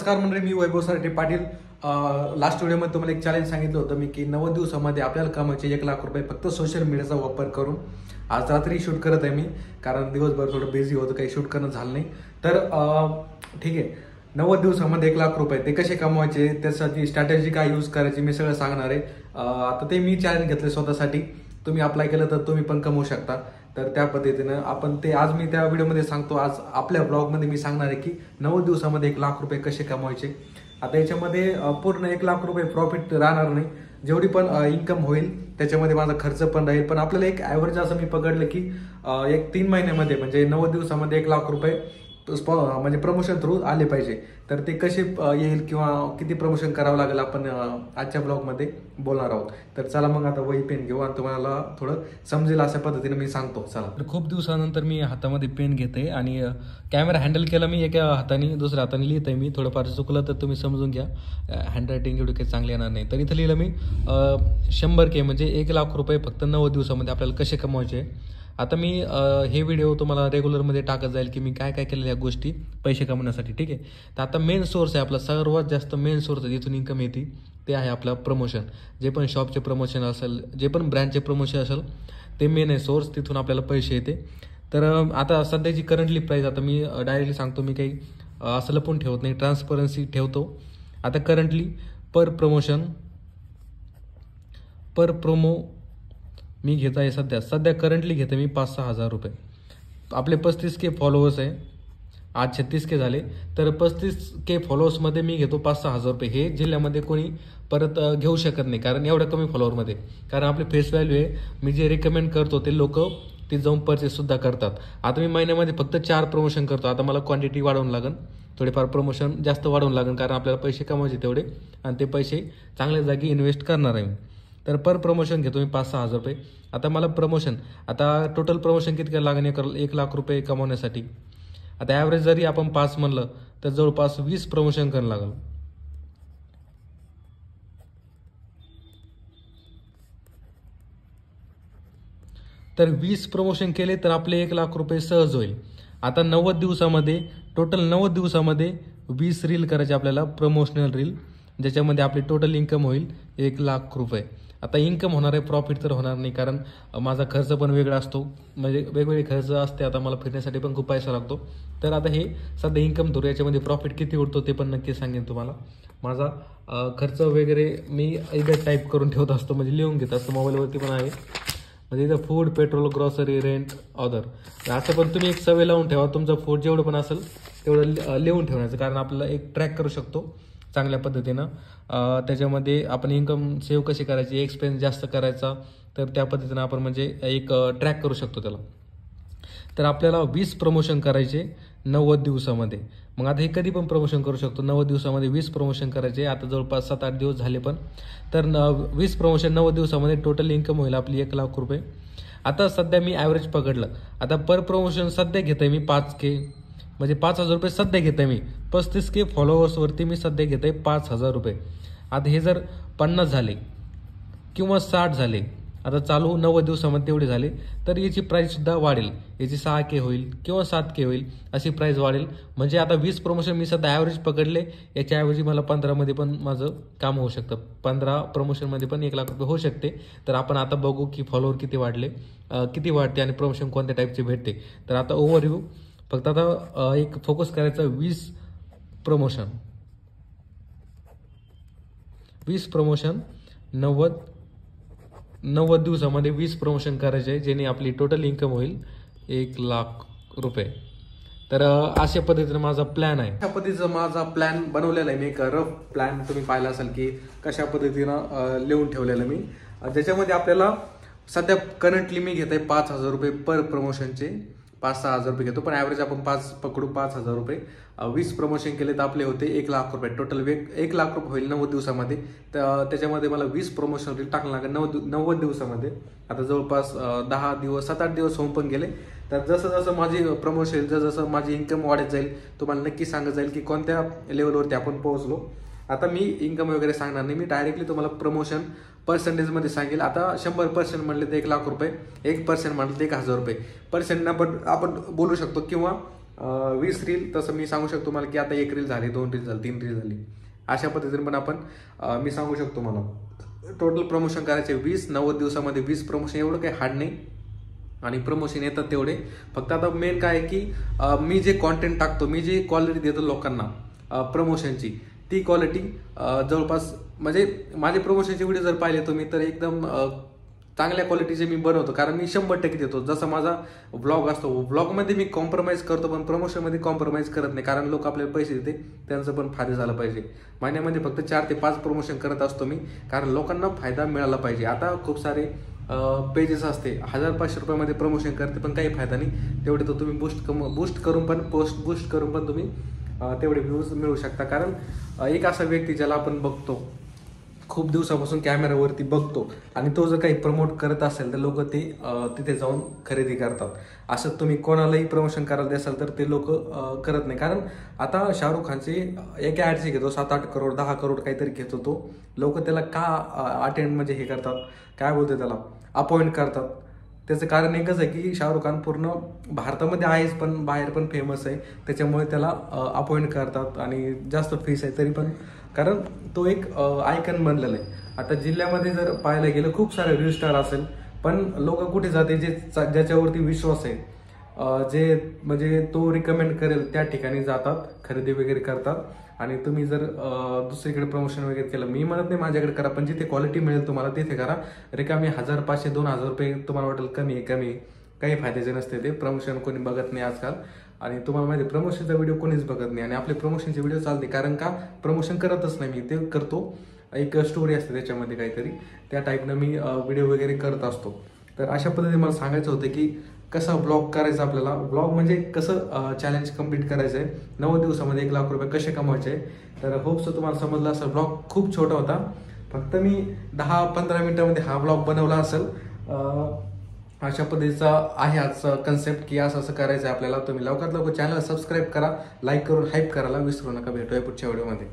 नमस्कार मंडळी, मी वैभव सरटे पाटील. लास्ट व्हिडिओमध्ये तुम्हाला एक चॅलेंज सांगितलं होतं मी की 90 दिवसामध्ये आपल्याला कमवायचे 1 लाख रुपये फक्त सोशल मीडियाचा वापर करून. आज रात्री शूट करत आहे मी, कारण दिवसभर थोडं बिझी होतं, काही शूट करणं झालं नाही. तर ठीक आहे, 90 दिवसामध्ये 1 लाख रुपये ते कसे कमवायचे, त्यासाठी स्ट्रॅटेजी काय यूज करायची मी सगळं सांगणार आहे. आता ते मी चॅलेंज घेतलं स्वतःसाठी, तुम्ही अप्लाय केलं तर तुम्ही पण कमवू शकता. तर त्या पद्धतीनं आपण ते आज मी त्या व्हिडिओमध्ये सांगतो. आज आपल्या ब्लॉगमध्ये मी सांगणार आहे की 90 दिवसामध्ये 1 लाख रुपये कसे कमवायचे. आता याच्यामध्ये पूर्ण 1 लाख रुपये प्रॉफिट राहणार नाही, जेवढी पण इन्कम होईल त्याच्यामध्ये माझा खर्च पण राहील. पण आपल्याला एक ॲव्हरेज असं मी पकडलं की एक 3 महिन्यामध्ये म्हणजे 90 दिवसामध्ये 1 लाख रुपये म्हणजे प्रमोशन थ्रू आले पाहिजे. तर ते कसे येईल किंवा किती प्रमोशन करावं लागेल आपण आजच्या ब्लॉगमध्ये बोलणार आहोत. तर चला मग आता वही पेन घेऊ आणि तुम्हाला थोडं समजेल अशा पद्धतीने मी सांगतो. चला. तर खूप दिवसानंतर मी हातामध्ये पेन घेते आणि कॅमेरा हँडल केला मी एका हाताने, दुसऱ्या हाताने लिहित आहे मी. थोडंफार चुकलं तर तुम्ही समजून घ्या, हँडरायटिंग एवढी काही चांगली येणार नाही. तर इथं लिहिलं मी 100K म्हणजे 1 लाख रुपये फक्त 90 दिवसामध्ये आपल्याला कसे कमवायचे. आता मी हे व्हिडिओ तुम्हाला रेग्युलरमध्ये टाकत जाईल की मी काय काय केलेल्या या गोष्टी पैसे कमवण्यासाठी. ठीक आहे. तर आता मेन सोर्स आहे आपला, सर्वात जास्त मेन सोर्स आहे जिथून इन्कम येते ते आहे आपलं प्रमोशन. जे पण शॉपचे प्रमोशन असेल, जे पण ब्रँडचे प्रमोशन असेल, ते मेन आहे सोर्स, तिथून आपल्याला पैसे येते. तर आता सध्याची करंटली प्राईस, आता मी डायरेक्टली सांगतो, मी काही असं लपून ठेवत नाही, ट्रान्सपरन्सी ठेवतो. आता करंटली पर प्रोमो मी घेत आहे सध्या करंटली घेते मी 5-6 हजार रुपये. आपले 35K फॉलोअर्स आहे, आज 36K झाले. तर 35K फॉलोअर्समध्ये मी घेतो 5-6 हजार रुपये. हे जिल्ह्यामध्ये कोणी परत घेऊ शकत नाही, कारण एवढ्या कमी फॉलोअरमध्ये. कारण आपली फेस व्हॅल्यू आहे, मी जे रिकमेंड करतो ते लोक ते जाऊन परचेससुद्धा करतात. आता मी महिन्यामध्ये फक्त 4 प्रमोशन करतो. आता मला क्वांटिटी वाढवून लागेल, थोडेफार प्रमोशन जास्त वाढवून लागेल, कारण आपल्याला पैसे कमवायचे तेवढे आणि ते पैसे चांगल्या जागी इन्व्हेस्ट करणार आहे मी. तर पर प्रमोशन घेतो मी 5-6 हजार रुपये. आता मला प्रमोशन, आता टोटल प्रमोशन किती लागेल 1 लाख रुपये कमवण्यासाठी. आता ॲव्हरेज जरी आपण 5 म्हणलं तर जवळपास 20 प्रमोशन करावं लागेल. तर 20 प्रमोशन केले तर आपले 1 लाख रुपये सहज होईल. आता 90 दिवसामध्ये, टोटल 90 दिवसामध्ये 20 रील करायचे आपल्याला, प्रमोशनल रील, ज्याच्यामध्ये आपली टोटल इन्कम होईल 1 लाख रुपये. आता इन्कम होणार आहे, प्रॉफिट तर होणार नाही, कारण माझा खर्च पण वेगळा असतो, म्हणजे वेगवेगळे खर्च असते. आता मला फिरण्यासाठी पण खूप पैसा लागतो. तर आता हे सध्या इन्कम धरू, याच्यामध्ये प्रॉफिट किती उठतो ते पण नक्की सांगेन तुम्हाला. माझा खर्च वगैरे मी इथं टाईप करून ठेवत असतो, म्हणजे लिहून घेत असतो, मोबाईलवरती पण आहे. म्हणजे इथं food, petrol, grocery, rent, other, असं पण तुम्ही एक सवय लावून ठेवा. तुमचं फूड जेवढं पण असेल तेवढं लिहून ठेवण्याचं, कारण आपल्याला एक ट्रॅक करू शकतो चांगल्या पद्धतीनं. त्याच्यामध्ये आपण इन्कम सेव्ह कशी करायची, एक्सपेन्स जास्त करायचा, तर त्या पद्धतीनं आपण म्हणजे एक ट्रॅक करू शकतो त्याला. तर आपल्याला 20 प्रमोशन करायचे 90 दिवसामध्ये. मग आता हे कधी पण प्रमोशन करू शकतो. 90 दिवसामध्ये 20 प्रमोशन करायचे. आता जवळपास 7-8 दिवस झाले पण. तर 20 प्रमोशन 90 दिवसामध्ये टोटल इन्कम होईल आपली 1 लाख रुपये. आता सध्या मी ॲव्हरेज पकडलं. आता पर प्रमोशन सध्या घेत आहे मी 5K, म्हणजे 5,000 रुपये सध्या घेत आहे मी. 35K फॉलोअर्सवरती मी सध्या घेत आहे 5,000 रुपये. आता हे जर 50 झाले किंवा 60 झाले, आता चालू 90 दिवसामध्ये तेवढे झाले, तर याची प्राईससुद्धा वाढेल. याची 6K होईल किंवा 7K होईल, अशी प्राईस वाढेल. म्हणजे आता 20 प्रमोशन मी सध्या ॲव्हरेज पकडले, याच्याऐवजी मला 15मध्ये पण माझं काम होऊ शकतं. 15 प्रमोशनमध्ये पण 1 लाख रुपये होऊ शकते. तर आपण आता बघू की फॉलोअर किती वाढले, किती वाढते आणि प्रमोशन कोणत्या टाईपचे भेटते. तर आता ओव्हरव्ह्यू, फक्त आता एक फोकस करायचं, 20 प्रमोशन 90 दिवसामध्ये 20 प्रमोशन करायचे आहे, जेणे आपली टोटल इन्कम होईल 1 लाख रुपये. तर अशा पद्धतीने माझा प्लॅन आहे. अशा पद्धतीचा माझा प्लॅन बनवलेला आहे मी, एक रफ प्लॅन तुम्ही पाहिला असाल की कशा पद्धतीनं लिहून ठेवलेलं मी, ज्याच्यामध्ये आपल्याला सध्या करंटली मी घेत आहे 5,000 रुपये पर प्रमोशनचे. 5-6 हजार रुपये घेतो, पण ॲव्हरेज आपण 5 पकडू, 5,000 रुपये. 20 प्रमोशन केले तर आपले होते 1 लाख रुपये. टोटल 1 लाख रुपये होईल 90 दिवसामध्ये. तर त्याच्यामध्ये मला 20 प्रमोशन रील टाकलं लागेल 90 दिवसामध्ये. आता जवळपास 10 दिवस, 7-8 दिवस होऊन पण गेले. तर जसं जसं माझी प्रमोशन, जसं माझी इन्कम वाढत जाईल, तुम्हाला नक्की सांगत जाईल की कोणत्या लेवलवरती आपण पोहोचलो. आता मी इन्कम वगैरे सांगणार नाही, मी डायरेक्टली तुम्हाला प्रमोशन पर्सेंटेजमध्ये सांगेल. आता 100% म्हणले तर 1 लाख रुपये, 1% म्हणलं तर 1,000 रुपये. पर्सेंट आपण बोलू शकतो किंवा 20 रील, तसं मी सांगू शकतो मला की आता 1 रील झाली, 2 रील झाली, 3 रील झाली, अशा पद्धतीने पण आपण मी सांगू शकतो मला टोटल प्रमोशन करायचे 20 90 दिवसामध्ये 20 प्रमोशन, एवढं काही हार्ड नाही आणि प्रमोशन येतात तेवढे. फक्त आता मेन काय आहे की मी जे कॉन्टेंट टाकतो, मी जी क्वालिटी देतो लोकांना प्रमोशनची, ती क्वालिटी जवळपास म्हणजे माझे प्रमोशनचे व्हिडिओ जर पाहिले तुम्ही तर एकदम चांगल्या क्वालिटीचे मी बनवतो, कारण मी 100% देतो. जसं माझा व्लॉग असतो, व्लॉगमध्ये मी कॉम्प्रोमाइज करतो पण प्रमोशनमध्ये कॉम्प्रोमाइज करत नाही, कारण लोक आपल्याला पैसे देते, त्यांचं पण फायदा झाला पाहिजे. महिन्यामध्ये फक्त 4 ते 5 प्रमोशन करत असतो मी, कारण लोकांना फायदा मिळाला पाहिजे. आता खूप सारे पेजेस असते 1000-500 रुपयामध्ये प्रमोशन करते पण काही फायदा नाही. तेवढे तर तुम्ही बूस्ट करून पण बूस्ट करून पण तुम्ही तेवढे व्ह्यूज मिळू शकता. कारण एक असा व्यक्ती ज्याला आपण बघतो, खूप दिवसापासून कॅमेरावरती बघतो आणि तो जर काही प्रमोट करत असेल तर लोक ते तिथे जाऊन खरेदी करतात. असं तुम्ही कोणालाही प्रमोशन करायला द्याल तर ते लोक करत नाही. कारण आता शाहरुख खानचे एका ॲडचे घेतो 7-8 करोड 10 करोड काहीतरी घेतो तो. लोक त्याला का अटेंड म्हणजे हे करतात, काय बोलते त्याला, अपॉइंट करतात. त्याचं कारण एकच आहे की शाहरुख खान पूर्ण भारतामध्ये आहेच पण बाहेर पण फेमस आहे, त्याच्यामुळे त्याला अपॉइंट करतात आणि जास्त फीस आहे तरी पण, कारण तो एक आयकन बनलेला आहे. आता जिल्ह्यामध्ये जर पाहायला गेलं खूप सारे रील स्टार असेल, पण लोक कुठे जाते, ज्याच्यावरती विश्वास आहे, जे म्हणजे तो रिकमेंड करेल त्या ठिकाणी जातात, खरेदी वगैरे करतात. आणि तुम्ही जर दुसरीकडे प्रमोशन वगैरे केलं, मी म्हणत नाही माझ्याकडे करा, पण जिथे क्वालिटी मिळेल तुम्हाला तिथे करा. रिकामी 1000, 500, 2000 रुपये तुम्हाला वाटेल कमी आहे, काही फायद्याचे नसते ते. प्रमोशन कोणी बघत नाही आजकाल, आणि तुम्हाला माहिती प्रमोशनचा व्हिडिओ कोणीच बघत नाही, आणि आपले प्रमोशनचे व्हिडिओ चालते. कारण का, प्रमोशन करतच नाही मी, ते करतो एक स्टोरी असते त्याच्यामध्ये काहीतरी, त्या टाईपनं मी व्हिडिओ वगैरे करत असतो. तर अशा पद्धतीने मला सांगायचं होतं की कसा ब्लॉग करायचा आपल्याला, ब्लॉग म्हणजे कसं चॅलेंज कम्प्लीट करायचं आहे, 90 दिवसामध्ये 1 लाख रुपये कसे कमवायचे. तर होप्स तुम्हाला समजलं असेल. ब्लॉग खूप छोटा होता, फक्त मी 10-15 मिनिटामध्ये हा ब्लॉग बनवला असेल. अशा पद्धतीचा आहे आजचा कन्सेप्ट की असं करायचं आहे आपल्याला. तुम्ही लवकरात लवकर चॅनल सबस्क्राईब करा, लाईक करून हाईप करायला विसरू नका. भेटूया पुढच्या व्हिडिओमध्ये.